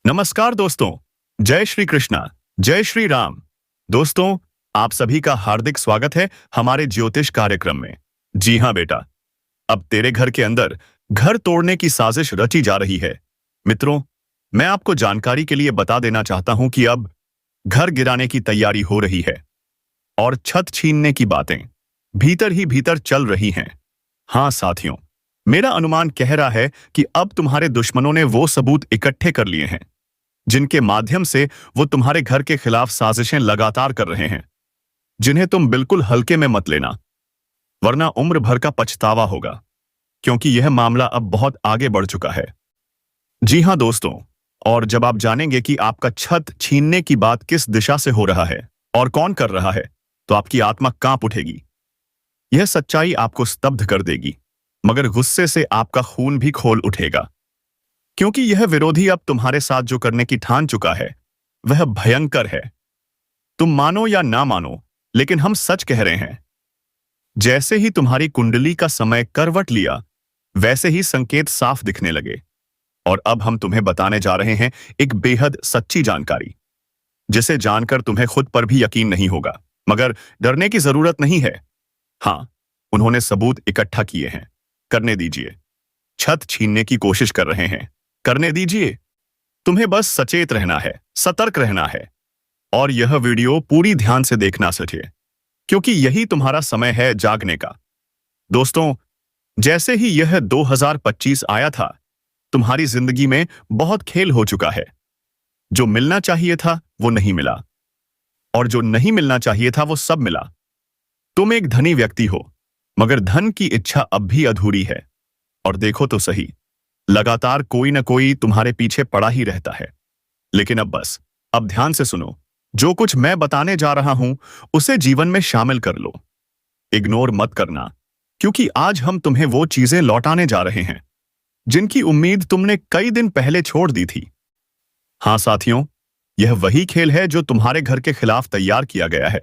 नमस्कार दोस्तों। जय श्री कृष्णा। जय श्री राम। दोस्तों, आप सभी का हार्दिक स्वागत है हमारे ज्योतिष कार्यक्रम में। जी हाँ बेटा, अब तेरे घर के अंदर घर तोड़ने की साजिश रची जा रही है। मित्रों, मैं आपको जानकारी के लिए बता देना चाहता हूं कि अब घर गिराने की तैयारी हो रही है और छत छीनने की बातें भीतर ही भीतर चल रही हैं। हाँ साथियों, मेरा अनुमान कह रहा है कि अब तुम्हारे दुश्मनों ने वो सबूत इकट्ठे कर लिए हैं जिनके माध्यम से वो तुम्हारे घर के खिलाफ साजिशें लगातार कर रहे हैं, जिन्हें तुम बिल्कुल हल्के में मत लेना, वरना उम्र भर का पछतावा होगा, क्योंकि यह मामला अब बहुत आगे बढ़ चुका है। जी हां दोस्तों, और जब आप जानेंगे कि आपका छत छीनने की बात किस दिशा से हो रहा है और कौन कर रहा है, तो आपकी आत्मा कांप उठेगी। यह सच्चाई आपको स्तब्ध कर देगी, मगर गुस्से से आपका खून भी खोल उठेगा, क्योंकि यह विरोधी अब तुम्हारे साथ जो करने की ठान चुका है वह भयंकर है। तुम मानो या ना मानो, लेकिन हम सच कह रहे हैं। जैसे ही तुम्हारी कुंडली का समय करवट लिया, वैसे ही संकेत साफ दिखने लगे। और अब हम तुम्हें बताने जा रहे हैं एक बेहद सच्ची जानकारी, जिसे जानकर तुम्हें खुद पर भी यकीन नहीं होगा, मगर डरने की जरूरत नहीं है। हाँ, उन्होंने सबूत इकट्ठा किए हैं। करने दीजिए। छत छीनने की कोशिश कर रहे हैं, करने दीजिए। तुम्हें बस सचेत रहना है, सतर्क रहना है, और यह वीडियो पूरी ध्यान से देखना चाहिए, क्योंकि यही तुम्हारा समय है जागने का। दोस्तों, जैसे ही यह 2025 आया था, तुम्हारी जिंदगी में बहुत खेल हो चुका है। जो मिलना चाहिए था वो नहीं मिला, और जो नहीं मिलना चाहिए था वो सब मिला। तुम एक धनी व्यक्ति हो, मगर धन की इच्छा अब भी अधूरी है। और देखो तो सही, लगातार कोई न कोई तुम्हारे पीछे पड़ा ही रहता है। लेकिन अब बस, अब ध्यान से सुनो। जो कुछ मैं बताने जा रहा हूं उसे जीवन में शामिल कर लो। इग्नोर मत करना, क्योंकि आज हम तुम्हें वो चीजें लौटाने जा रहे हैं जिनकी उम्मीद तुमने कई दिन पहले छोड़ दी थी। हाँ साथियों, यह वही खेल है जो तुम्हारे घर के खिलाफ तैयार किया गया है।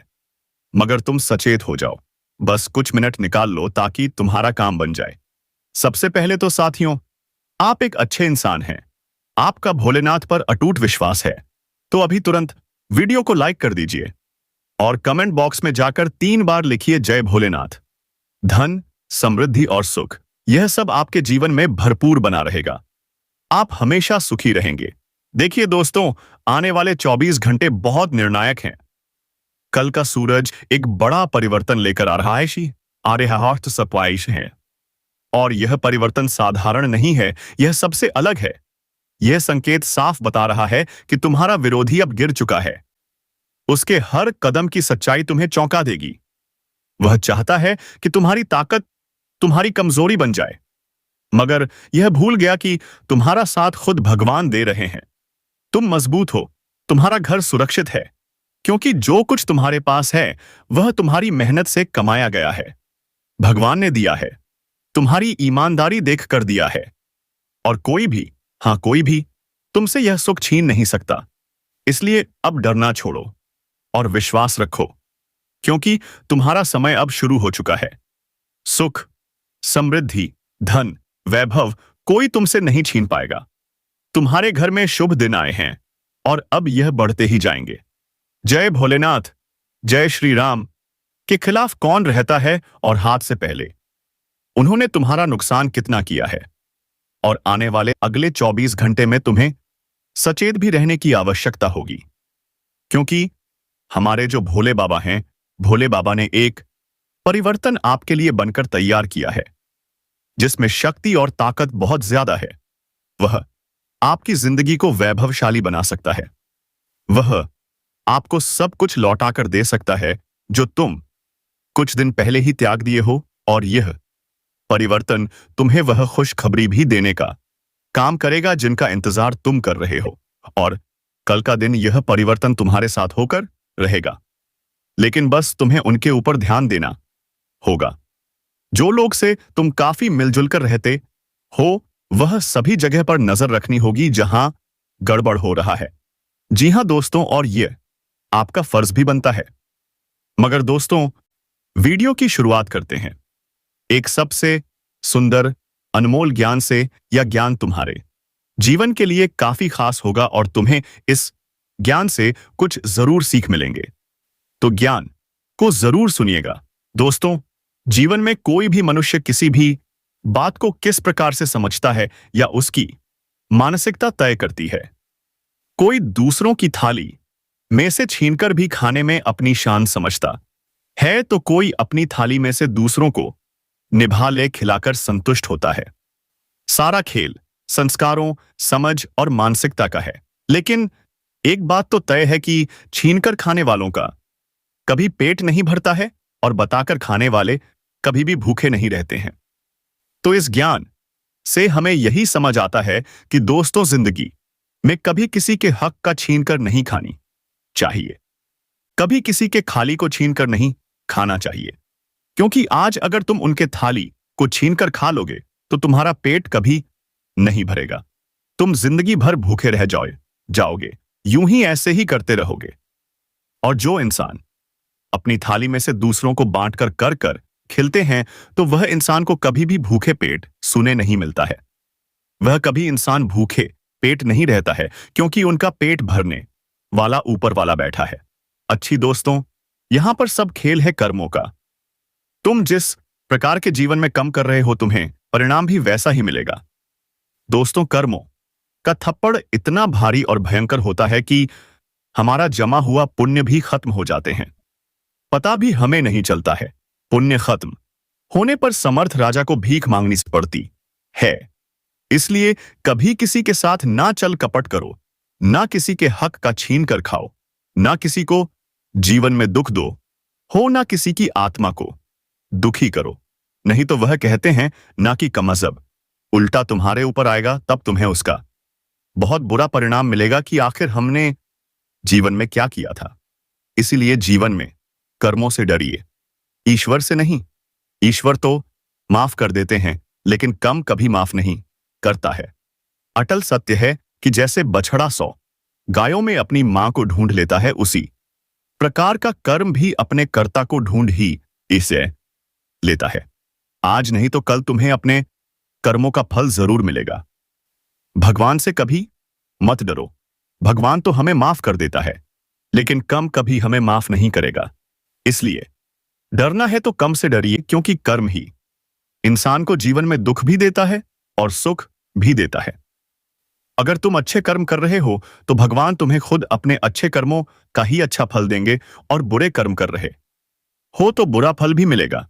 मगर तुम सचेत हो जाओ। बस कुछ मिनट निकाल लो ताकि तुम्हारा काम बन जाए। सबसे पहले तो साथियों, आप एक अच्छे इंसान हैं। आपका भोलेनाथ पर अटूट विश्वास है। तो अभी तुरंत वीडियो को लाइक कर दीजिए और कमेंट बॉक्स में जाकर 3 बार लिखिए जय भोलेनाथ। धन, समृद्धि और सुख, यह सब आपके जीवन में भरपूर बना रहेगा। आप हमेशा सुखी रहेंगे। देखिए दोस्तों, आने वाले 24 घंटे बहुत निर्णायक हैं। कल का सूरज एक बड़ा परिवर्तन लेकर आ रहा है। आर्यहर्थ सरप्राइज है। और यह परिवर्तन साधारण नहीं है, यह सबसे अलग है। यह संकेत साफ बता रहा है कि तुम्हारा विरोधी अब गिर चुका है। उसके हर कदम की सच्चाई तुम्हें चौंका देगी। वह चाहता है कि तुम्हारी ताकत तुम्हारी कमजोरी बन जाए, मगर यह भूल गया कि तुम्हारा साथ खुद भगवान दे रहे हैं। तुम मजबूत हो, तुम्हारा घर सुरक्षित है, क्योंकि जो कुछ तुम्हारे पास है वह तुम्हारी मेहनत से कमाया गया है। भगवान ने दिया है, तुम्हारी ईमानदारी देख कर दिया है। और कोई भी, हाँ कोई भी, तुमसे यह सुख छीन नहीं सकता। इसलिए अब डरना छोड़ो और विश्वास रखो, क्योंकि तुम्हारा समय अब शुरू हो चुका है। सुख, समृद्धि, धन, वैभव कोई तुमसे नहीं छीन पाएगा। तुम्हारे घर में शुभ दिन आए हैं और अब यह बढ़ते ही जाएंगे। जय भोलेनाथ। जय श्री राम। के खिलाफ कौन रहता है और हाथ से पहले उन्होंने तुम्हारा नुकसान कितना किया है। और आने वाले अगले 24 घंटे में तुम्हें सचेत भी रहने की आवश्यकता होगी, क्योंकि हमारे जो भोले बाबा हैं, भोले बाबा ने एक परिवर्तन आपके लिए बनकर तैयार किया है, जिसमें शक्ति और ताकत बहुत ज्यादा है। वह आपकी जिंदगी को वैभवशाली बना सकता है। वह आपको सब कुछ लौटाकर दे सकता है जो तुम कुछ दिन पहले ही त्याग दिए हो। और यह परिवर्तन तुम्हें वह खुशखबरी भी देने का काम करेगा जिनका इंतजार तुम कर रहे हो। और कल का दिन यह परिवर्तन तुम्हारे साथ होकर रहेगा। लेकिन बस तुम्हें उनके ऊपर ध्यान देना होगा जो लोग से तुम काफी मिलजुल कर रहते हो। वह सभी जगह पर नजर रखनी होगी जहां गड़बड़ हो रहा है। जी हां दोस्तों, और यह आपका फर्ज भी बनता है। मगर दोस्तों, वीडियो की शुरुआत करते हैं एक सबसे सुंदर, अनमोल ज्ञान से। या ज्ञान तुम्हारे जीवन के लिए काफी खास होगा और तुम्हें इस ज्ञान से कुछ जरूर सीख मिलेंगे। तो ज्ञान को जरूर सुनिएगा। दोस्तों, जीवन में कोई भी मनुष्य किसी भी बात को किस प्रकार से समझता है या उसकी मानसिकता तय करती है। कोई दूसरों की थाली में से छीनकर भी खाने में अपनी शान समझता है, तो कोई अपनी थाली में से दूसरों को निभा ले खिलाकर संतुष्ट होता है। सारा खेल संस्कारों, समझ और मानसिकता का है। लेकिन एक बात तो तय है कि छीनकर खाने वालों का कभी पेट नहीं भरता है और बताकर खाने वाले कभी भी भूखे नहीं रहते हैं। तो इस ज्ञान से हमें यही समझ आता है कि दोस्तों, जिंदगी में कभी किसी के हक का छीनकर नहीं खानी चाहिए, कभी किसी के खाली को छीनकर नहीं खाना चाहिए। क्योंकि आज अगर तुम उनके थाली को छीनकर खा लोगे तो तुम्हारा पेट कभी नहीं भरेगा, तुम जिंदगी भर भूखे रह जाओगे, यूं ही ऐसे ही करते रहोगे। और जो इंसान अपनी थाली में से दूसरों को बांटकर कर खिलते हैं, तो वह इंसान को कभी भी भूखे पेट सुने नहीं मिलता है। वह कभी इंसान भूखे पेट नहीं रहता है, क्योंकि उनका पेट भरने वाला ऊपर वाला बैठा है। अच्छी दोस्तों, यहां पर सब खेल है कर्मों का। तुम जिस प्रकार के जीवन में कम कर रहे हो, तुम्हें परिणाम भी वैसा ही मिलेगा। दोस्तों, कर्मों का थप्पड़ इतना भारी और भयंकर होता है कि हमारा जमा हुआ पुण्य भी खत्म हो जाते हैं, पता भी हमें नहीं चलता है। पुण्य खत्म होने पर समर्थ राजा को भीख मांगनी पड़ती है। इसलिए कभी किसी के साथ ना चल कपट करो, ना किसी के हक का छीन कर खाओ, ना किसी को जीवन में दुख दो हो, ना किसी की आत्मा को दुखी करो। नहीं तो वह कहते हैं ना कि कमजब उल्टा तुम्हारे ऊपर आएगा, तब तुम्हें उसका बहुत बुरा परिणाम मिलेगा कि आखिर हमने जीवन में क्या किया था। इसीलिए जीवन में कर्मों से डरिए, ईश्वर से नहीं। ईश्वर तो माफ कर देते हैं, लेकिन कम कभी माफ नहीं करता है। अटल सत्य है कि जैसे बछड़ा 100 गायों में अपनी मां को ढूंढ लेता है, उसी प्रकार का कर्म भी अपने कर्ता को ढूंढ ही इसे लेता है। आज नहीं तो कल तुम्हें अपने कर्मों का फल जरूर मिलेगा। भगवान से कभी मत डरो। भगवान तो हमें माफ कर देता है, लेकिन कम कभी हमें माफ नहीं करेगा। इसलिए डरना है तो कम से डरिए, क्योंकि कर्म ही इंसान को जीवन में दुख भी देता है और सुख भी देता है। अगर तुम अच्छे कर्म कर रहे हो तो भगवान तुम्हें खुद अपने अच्छे कर्मों का ही अच्छा फल देंगे, और बुरे कर्म कर रहे हो तो बुरा फल भी मिलेगा।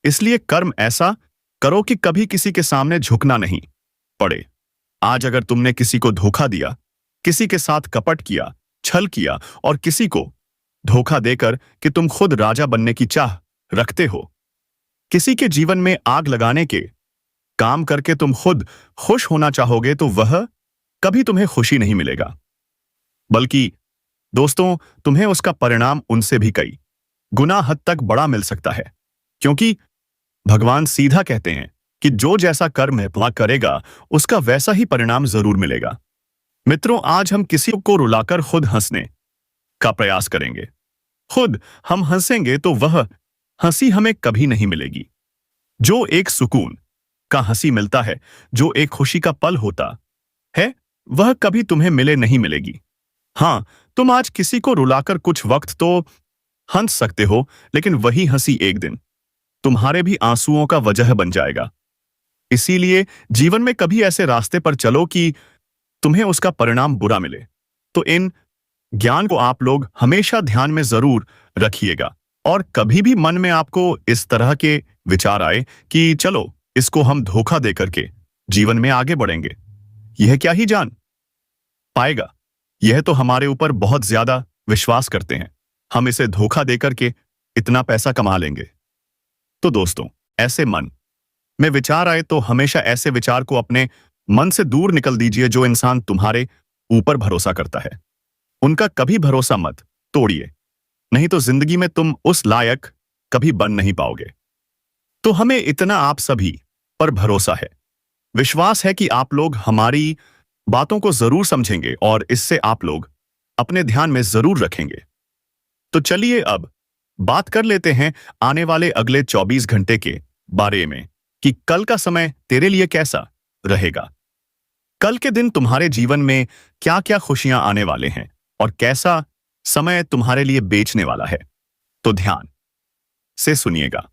इसलिए कर्म ऐसा करो कि कभी किसी के सामने झुकना नहीं पड़े। आज अगर तुमने किसी को धोखा दिया, किसी के साथ कपट किया, छल किया, और किसी को धोखा देकर कि तुम खुद राजा बनने की चाह रखते हो, किसी के जीवन में आग लगाने के काम करके तुम खुद खुश होना चाहोगे, तो वह कभी तुम्हें खुशी नहीं मिलेगा, बल्कि दोस्तों तुम्हें उसका परिणाम उनसे भी कई गुना हद तक बड़ा मिल सकता है। क्योंकि भगवान सीधा कहते हैं कि जो जैसा कर्म है वह करेगा, उसका वैसा ही परिणाम जरूर मिलेगा। मित्रों, आज हम किसी को रुलाकर खुद हंसने का प्रयास करेंगे। खुद हम हंसेंगे तो वह हंसी हमें कभी नहीं मिलेगी। जो एक सुकून का हंसी मिलता है, जो एक खुशी का पल होता है, वह कभी तुम्हें नहीं मिलेगी। हां, तुम आज किसी को रुलाकर कुछ वक्त तो हंस सकते हो, लेकिन वही हंसी एक दिन तुम्हारे भी आंसुओं का वजह बन जाएगा। इसीलिए जीवन में कभी ऐसे रास्ते पर चलो कि तुम्हें उसका परिणाम बुरा मिले। तो इन ज्ञान को आप लोग हमेशा ध्यान में जरूर रखिएगा, और कभी भी मन में आपको इस तरह के विचार आए कि चलो इसको हम धोखा दे करके जीवन में आगे बढ़ेंगे, यह क्या ही जान पाएगा, यह तो हमारे ऊपर बहुत ज्यादा विश्वास करते हैं, हम इसे धोखा दे करके इतना पैसा कमा लेंगे। तो दोस्तों, ऐसे मन में विचार आए तो हमेशा ऐसे विचार को अपने मन से दूर निकल दीजिए। जो इंसान तुम्हारे ऊपर भरोसा करता है, उनका कभी भरोसा मत तोड़िए, नहीं तो जिंदगी में तुम उस लायक कभी बन नहीं पाओगे। तो हमें इतना आप सभी पर भरोसा है, विश्वास है कि आप लोग हमारी बातों को जरूर समझेंगे और इससे आप लोग अपने ध्यान में जरूर रखेंगे। तो चलिए अब बात कर लेते हैं आने वाले अगले 24 घंटे के बारे में कि कल का समय तेरे लिए कैसा रहेगा। कल के दिन तुम्हारे जीवन में क्या क्या खुशियां आने वाले हैं और कैसा समय तुम्हारे लिए बेचने वाला है। तो ध्यान से सुनिएगा।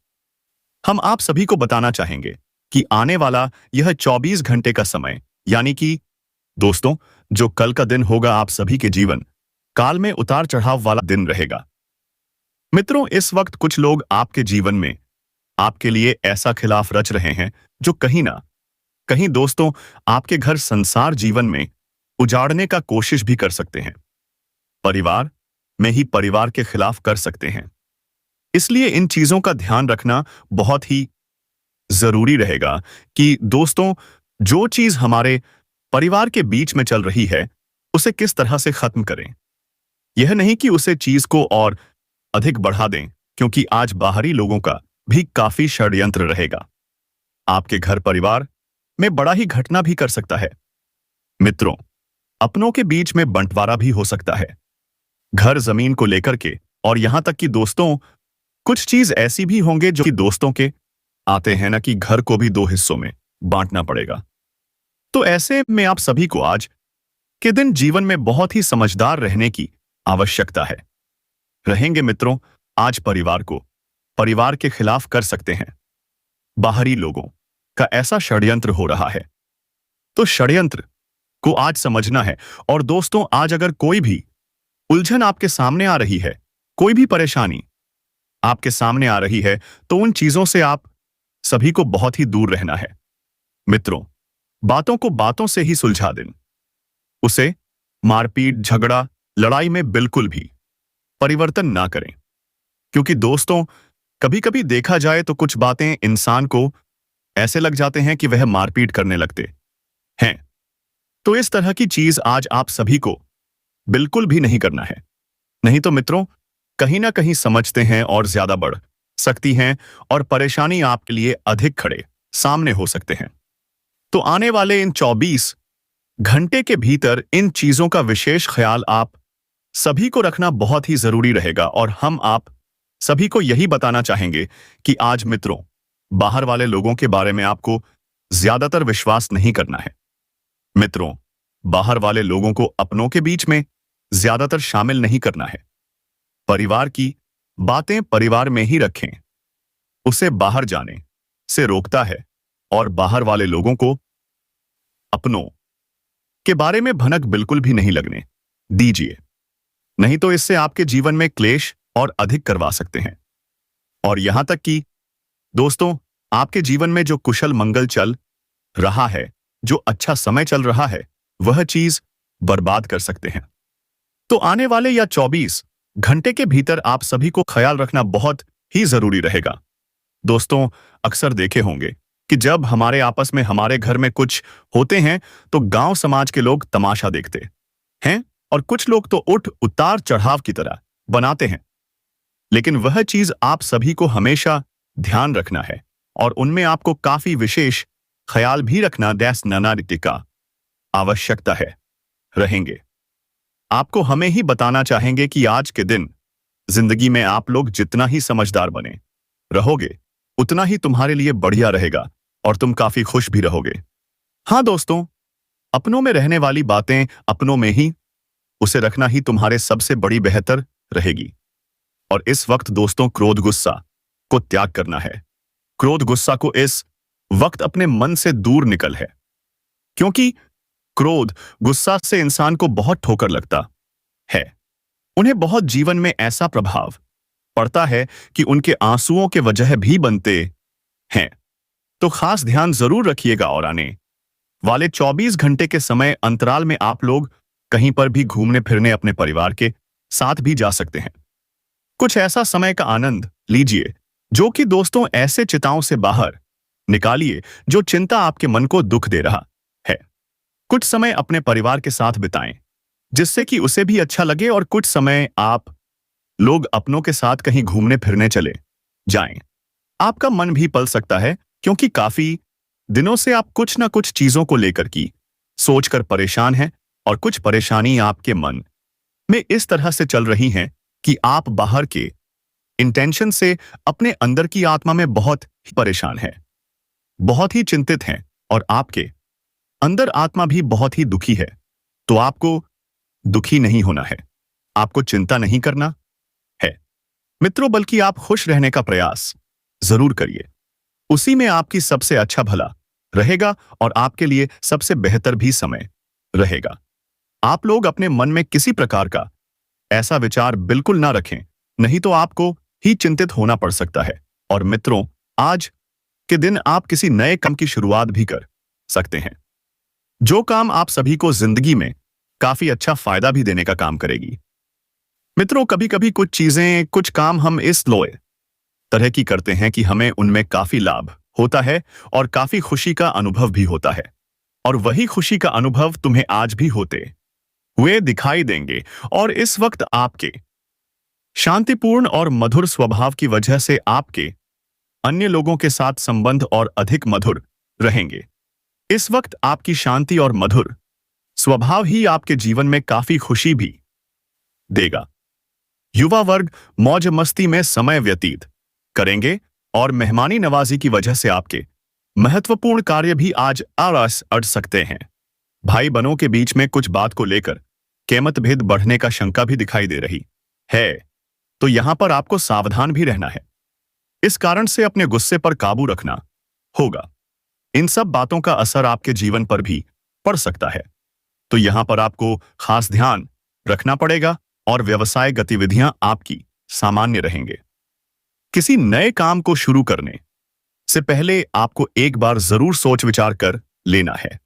हम आप सभी को बताना चाहेंगे कि आने वाला यह 24 घंटे का समय, यानी कि दोस्तों, जो कल का दिन होगा, आप सभी के जीवन काल में उतार चढ़ाव वाला दिन रहेगा। मित्रों, इस वक्त कुछ लोग आपके जीवन में आपके लिए ऐसा खिलाफ रच रहे हैं जो कहीं ना कहीं, दोस्तों, आपके घर संसार जीवन में उजाड़ने का कोशिश भी कर सकते हैं। परिवार में ही परिवार के खिलाफ कर सकते हैं। इसलिए इन चीजों का ध्यान रखना बहुत ही जरूरी रहेगा कि दोस्तों, जो चीज हमारे परिवार के बीच में चल रही है उसे किस तरह से खत्म करें। यह नहीं कि उसे चीज को और अधिक बढ़ा दें, क्योंकि आज बाहरी लोगों का भी काफी षड्यंत्र रहेगा। आपके घर परिवार में बड़ा ही घटना भी कर सकता है। मित्रों, अपनों के बीच में बंटवारा भी हो सकता है, घर जमीन को लेकर के, और यहां तक कि दोस्तों, कुछ चीज ऐसी भी होंगे जो कि दोस्तों के आते हैं ना कि घर को भी दो हिस्सों में बांटना पड़ेगा। तो ऐसे में आप सभी को आज के दिन जीवन में बहुत ही समझदार रहने की आवश्यकता है। रहेंगे मित्रों, आज परिवार के खिलाफ कर सकते हैं। बाहरी लोगों का ऐसा षड्यंत्र हो रहा है, तो षड्यंत्र को आज समझना है। और दोस्तों, आज अगर कोई भी उलझन आपके सामने आ रही है, कोई भी परेशानी आपके सामने आ रही है, तो उन चीजों से आप सभी को बहुत ही दूर रहना है। मित्रों, बातों को बातों से ही सुलझा दें। उसे मारपीट, झगड़ा, लड़ाई में बिल्कुल भी परिवर्तन ना करें, क्योंकि दोस्तों, कभी कभी देखा जाए तो कुछ बातें इंसान को ऐसे लग जाते हैं कि वह मारपीट करने लगते हैं। तो इस तरह की चीज आज आप सभी को बिल्कुल भी नहीं करना है। नहीं तो मित्रों, कहीं ना कहीं समझते हैं और ज्यादा बढ़ सकती हैं और परेशानी आपके लिए अधिक खड़े सामने हो सकते हैं। तो आने वाले इन 24 घंटे के भीतर इन चीजों का विशेष ख्याल आप सभी को रखना बहुत ही जरूरी रहेगा। और हम आप सभी को यही बताना चाहेंगे कि आज मित्रों, बाहर वाले लोगों के बारे में आपको ज्यादातर विश्वास नहीं करना है। मित्रों, बाहर वाले लोगों को अपनों के बीच में ज्यादातर शामिल नहीं करना है। परिवार की बातें परिवार में ही रखें, उसे बाहर जाने से रोकता है। और बाहर वाले लोगों को अपनों के बारे में भनक बिल्कुल भी नहीं लगने दीजिए, नहीं तो इससे आपके जीवन में क्लेश और अधिक करवा सकते हैं। और यहां तक कि दोस्तों, आपके जीवन में जो कुशल मंगल चल रहा है, जो अच्छा समय चल रहा है, वह चीज बर्बाद कर सकते हैं। तो आने वाले या 24 घंटे के भीतर आप सभी को ख्याल रखना बहुत ही जरूरी रहेगा। दोस्तों, अक्सर देखे होंगे कि जब हमारे आपस में, हमारे घर में कुछ होते हैं तो गांव समाज के लोग तमाशा देखते हैं और कुछ लोग तो उतार चढ़ाव की तरह बनाते हैं। लेकिन वह चीज आप सभी को हमेशा ध्यान रखना है और उनमें आपको काफी विशेष ख्याल भी रखना का आवश्यकता है। रहेंगे आपको हमें ही बताना चाहेंगे कि आज के दिन जिंदगी में आप लोग जितना ही समझदार बने रहोगे, उतना ही तुम्हारे लिए बढ़िया रहेगा और तुम काफी खुश भी रहोगे। हाँ दोस्तों, अपनों में रहने वाली बातें अपनों में ही उसे रखना ही तुम्हारे सबसे बड़ी बेहतर रहेगी। और इस वक्त दोस्तों, क्रोध गुस्सा को त्याग करना है। क्रोध गुस्सा को इस वक्त अपने मन से दूर निकल है, क्योंकि क्रोध गुस्सा से इंसान को बहुत ठोकर लगता है। उन्हें बहुत जीवन में ऐसा प्रभाव पड़ता है कि उनके आंसुओं के वजह भी बनते हैं। तो खास ध्यान जरूर रखिएगा। और आने वाले 24 घंटे के समय अंतराल में आप लोग कहीं पर भी घूमने फिरने अपने परिवार के साथ भी जा सकते हैं। कुछ ऐसा समय का आनंद लीजिए जो कि दोस्तों, ऐसे चिंताओं से बाहर निकालिए जो चिंता आपके मन को दुख दे रहा है। कुछ समय अपने परिवार के साथ बिताएं जिससे कि उसे भी अच्छा लगे, और कुछ समय आप लोग अपनों के साथ कहीं घूमने फिरने चले जाएं। आपका मन भी पल सकता है, क्योंकि काफी दिनों से आप कुछ ना कुछ चीजों को लेकर की सोचकर परेशान हैं और कुछ परेशानी आपके मन में इस तरह से चल रही हैं कि आप बाहर के इंटेंशन से अपने अंदर की आत्मा में बहुत ही परेशान हैं, बहुत ही चिंतित हैं और आपके अंदर आत्मा भी बहुत ही दुखी है, तो आपको दुखी नहीं होना है, आपको चिंता नहीं करना है मित्रों, बल्कि आप खुश रहने का प्रयास जरूर करिए। उसी में आपकी सबसे अच्छा भला रहेगा और आपके लिए सबसे बेहतर भी समय रहेगा। आप लोग अपने मन में किसी प्रकार का ऐसा विचार बिल्कुल ना रखें, नहीं तो आपको ही चिंतित होना पड़ सकता है। और मित्रों, आज के दिन आप किसी नए काम की शुरुआत भी कर सकते हैं, जो काम आप सभी को जिंदगी में काफी अच्छा फायदा भी देने का काम करेगी। मित्रों, कभी कभी कुछ चीजें, कुछ काम हम इस लोए तरह की करते हैं कि हमें उनमें काफी लाभ होता है और काफी खुशी का अनुभव भी होता है, और वही खुशी का अनुभव तुम्हें आज भी होते हुए दिखाई देंगे। और इस वक्त आपके शांतिपूर्ण और मधुर स्वभाव की वजह से आपके अन्य लोगों के साथ संबंध और अधिक मधुर रहेंगे। इस वक्त आपकी शांति और मधुर स्वभाव ही आपके जीवन में काफी खुशी भी देगा। युवा वर्ग मौज मस्ती में समय व्यतीत करेंगे और मेहमानी नवाजी की वजह से आपके महत्वपूर्ण कार्य भी आज आलस अड़ सकते हैं। भाई बहनों के बीच में कुछ बात को लेकर के मतभेद बढ़ने का शंका भी दिखाई दे रही है, तो यहां पर आपको सावधान भी रहना है। इस कारण से अपने गुस्से पर काबू रखना होगा। इन सब बातों का असर आपके जीवन पर भी पड़ सकता है, तो यहां पर आपको खास ध्यान रखना पड़ेगा और व्यवसाय गतिविधियां आपकी सामान्य रहेंगे। किसी नए काम को शुरू करने से पहले आपको एक बार जरूर सोच विचार कर लेना है।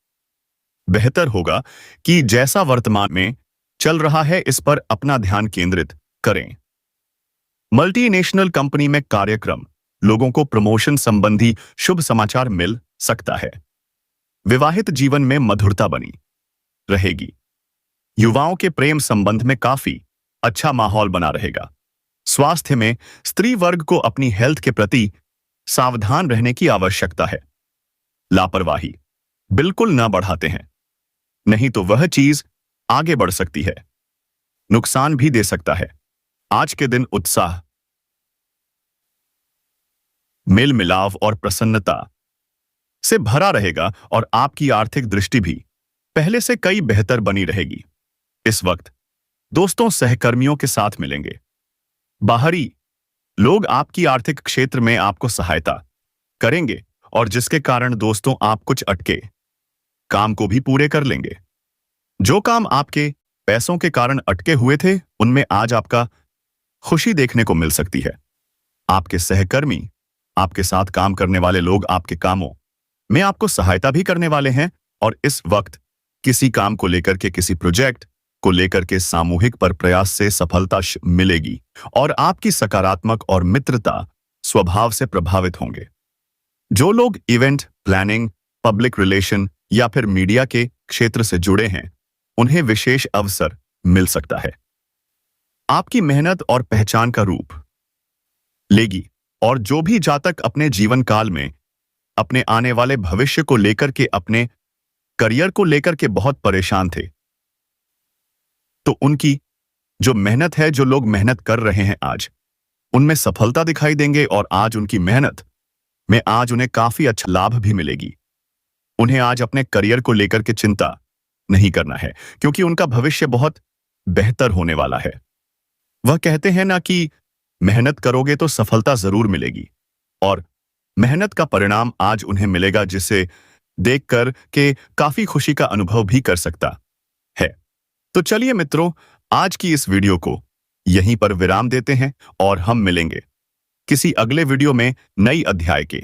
बेहतर होगा कि जैसा वर्तमान में चल रहा है इस पर अपना ध्यान केंद्रित करें। मल्टीनेशनल कंपनी में कार्यक्रम, लोगों को प्रमोशन संबंधी शुभ समाचार मिल सकता है। विवाहित जीवन में मधुरता बनी रहेगी। युवाओं के प्रेम संबंध में काफी अच्छा माहौल बना रहेगा। स्वास्थ्य में स्त्री वर्ग को अपनी हेल्थ के प्रति सावधान रहने की आवश्यकता है। लापरवाही बिल्कुल ना बढ़ाते हैं, नहीं तो वह चीज आगे बढ़ सकती है, नुकसान भी दे सकता है। आज के दिन उत्साह, मेल मिलाव और प्रसन्नता से भरा रहेगा और आपकी आर्थिक दृष्टि भी पहले से कई बेहतर बनी रहेगी। इस वक्त दोस्तों, सहकर्मियों के साथ मिलेंगे। बाहरी लोग आपकी आर्थिक क्षेत्र में आपको सहायता करेंगे और जिसके कारण दोस्तों आप कुछ अटके काम को भी पूरे कर लेंगे। जो काम आपके पैसों के कारण अटके हुए थे, उनमें आज आपका खुशी देखने को मिल सकती है। आपके सहकर्मी, आपके साथ काम करने वाले लोग आपके कामों में आपको सहायता भी करने वाले हैं और इस वक्त किसी काम को लेकर के, किसी प्रोजेक्ट को लेकर के सामूहिक पर प्रयास से सफलता मिलेगी और आपकी सकारात्मक और मित्रता स्वभाव से प्रभावित होंगे। जो लोग इवेंट प्लानिंग, पब्लिक रिलेशन या फिर मीडिया के क्षेत्र से जुड़े हैं, उन्हें विशेष अवसर मिल सकता है। आपकी मेहनत और पहचान का रूप लेगी और जो भी जातक अपने जीवन काल में अपने आने वाले भविष्य को लेकर के, अपने करियर को लेकर के बहुत परेशान थे, तो उनकी जो मेहनत है, जो लोग मेहनत कर रहे हैं, आज उनमें सफलता दिखाई देंगे और आज उनकी मेहनत में आज उन्हें काफी अच्छा लाभ भी मिलेगी। उन्हें आज अपने करियर को लेकर के चिंता नहीं करना है, क्योंकि उनका भविष्य बहुत बेहतर होने वाला है। वह कहते हैं ना कि मेहनत करोगे तो सफलता जरूर मिलेगी, और मेहनत का परिणाम आज उन्हें मिलेगा, जिसे देखकर के काफी खुशी का अनुभव भी कर सकता है। तो चलिए मित्रों, आज की इस वीडियो को यहीं पर विराम देते हैं और हम मिलेंगे किसी अगले वीडियो में नई अध्याय के।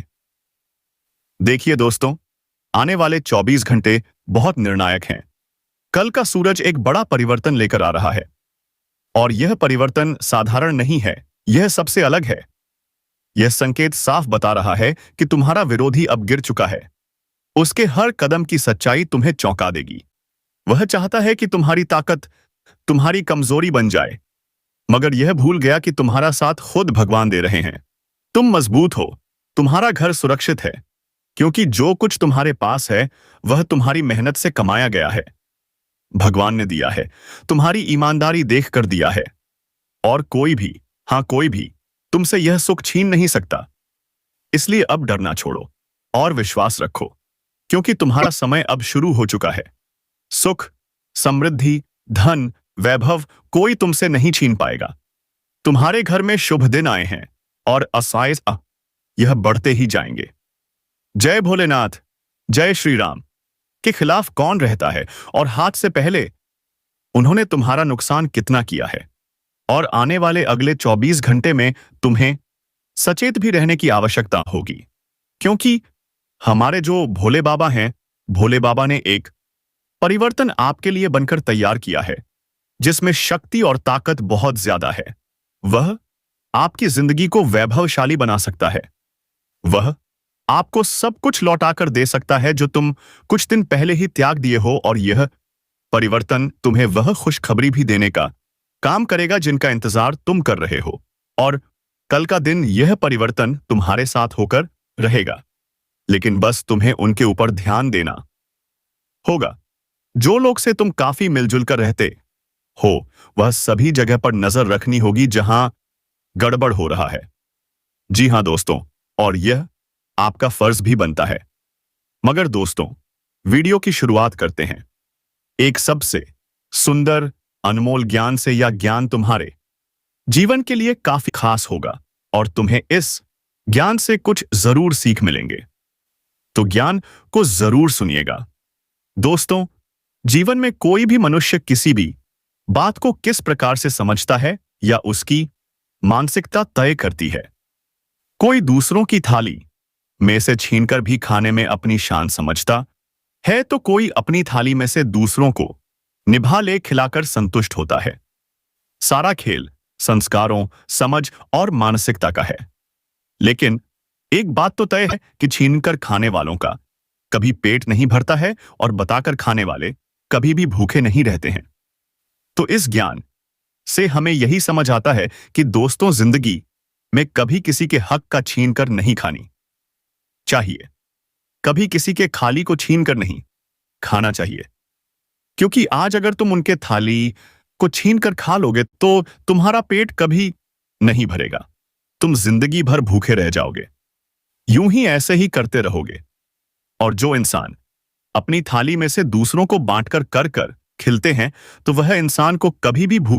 देखिए दोस्तों, आने वाले 24 घंटे बहुत निर्णायक हैं। कल का सूरज एक बड़ा परिवर्तन लेकर आ रहा है और यह परिवर्तन साधारण नहीं है, यह सबसे अलग है। यह संकेत साफ बता रहा है कि तुम्हारा विरोधी अब गिर चुका है। उसके हर कदम की सच्चाई तुम्हें चौंका देगी। वह चाहता है कि तुम्हारी ताकत तुम्हारी कमजोरी बन जाए, मगर यह भूल गया कि तुम्हारा साथ खुद भगवान दे रहे हैं। तुम मजबूत हो, तुम्हारा घर सुरक्षित है, क्योंकि जो कुछ तुम्हारे पास है वह तुम्हारी मेहनत से कमाया गया है, भगवान ने दिया है, तुम्हारी ईमानदारी देख कर दिया है, और कोई भी, हाँ कोई भी तुमसे यह सुख छीन नहीं सकता। इसलिए अब डरना छोड़ो और विश्वास रखो, क्योंकि तुम्हारा समय अब शुरू हो चुका है। सुख, समृद्धि, धन, वैभव कोई तुमसे नहीं छीन पाएगा। तुम्हारे घर में शुभ दिन आए हैं और आशाएं यह बढ़ते ही जाएंगे। जय भोलेनाथ, जय श्री राम के खिलाफ कौन रहता है और हाथ से पहले उन्होंने तुम्हारा नुकसान कितना किया है, और आने वाले अगले 24 घंटे में तुम्हें सचेत भी रहने की आवश्यकता होगी, क्योंकि हमारे जो भोले बाबा हैं, भोले बाबा ने एक परिवर्तन आपके लिए बनकर तैयार किया है जिसमें शक्ति और ताकत बहुत ज्यादा है। वह आपकी जिंदगी को वैभवशाली बना सकता है। वह आपको सब कुछ लौटाकर दे सकता है जो तुम कुछ दिन पहले ही त्याग दिए हो, और यह परिवर्तन तुम्हें वह खुशखबरी भी देने का काम करेगा जिनका इंतजार तुम कर रहे हो। और कल का दिन यह परिवर्तन तुम्हारे साथ होकर रहेगा, लेकिन बस तुम्हें उनके ऊपर ध्यान देना होगा। जो लोग से तुम काफी मिलजुल कर रहते हो, वह सभी जगह पर नजर रखनी होगी जहां गड़बड़ हो रहा है। जी हां दोस्तों, और यह आपका फर्ज भी बनता है। मगर दोस्तों, वीडियो की शुरुआत करते हैं एक सबसे सुंदर अनमोल ज्ञान से। यह ज्ञान तुम्हारे जीवन के लिए काफी खास होगा और तुम्हें इस ज्ञान से कुछ जरूर सीख मिलेंगे, तो ज्ञान को जरूर सुनिएगा। दोस्तों, जीवन में कोई भी मनुष्य किसी भी बात को किस प्रकार से समझता है या उसकी मानसिकता तय करती है। कोई दूसरों की थाली में से छीनकर भी खाने में अपनी शान समझता है, तो कोई अपनी थाली में से दूसरों को निभा ले खिलाकर संतुष्ट होता है। सारा खेल संस्कारों, समझ और मानसिकता का है। लेकिन एक बात तो तय है कि छीनकर खाने वालों का कभी पेट नहीं भरता है और बताकर खाने वाले कभी भी भूखे नहीं रहते हैं। तो इस ज्ञान से हमें यही समझ आता है कि दोस्तों, जिंदगी में कभी किसी के हक का छीन कर नहीं खानी चाहिए, कभी किसी के खाली को छीन कर नहीं खाना चाहिए, क्योंकि आज अगर तुम उनके थाली को छीन कर खा लोगे तो तुम्हारा पेट कभी नहीं भरेगा, तुम जिंदगी भर भूखे रह जाओगे। यूं ही ऐसे ही करते रहोगे। और जो इंसान अपनी थाली में से दूसरों को बांटकर कर कर खिलते हैं, तो वह इंसान को कभी भी भूख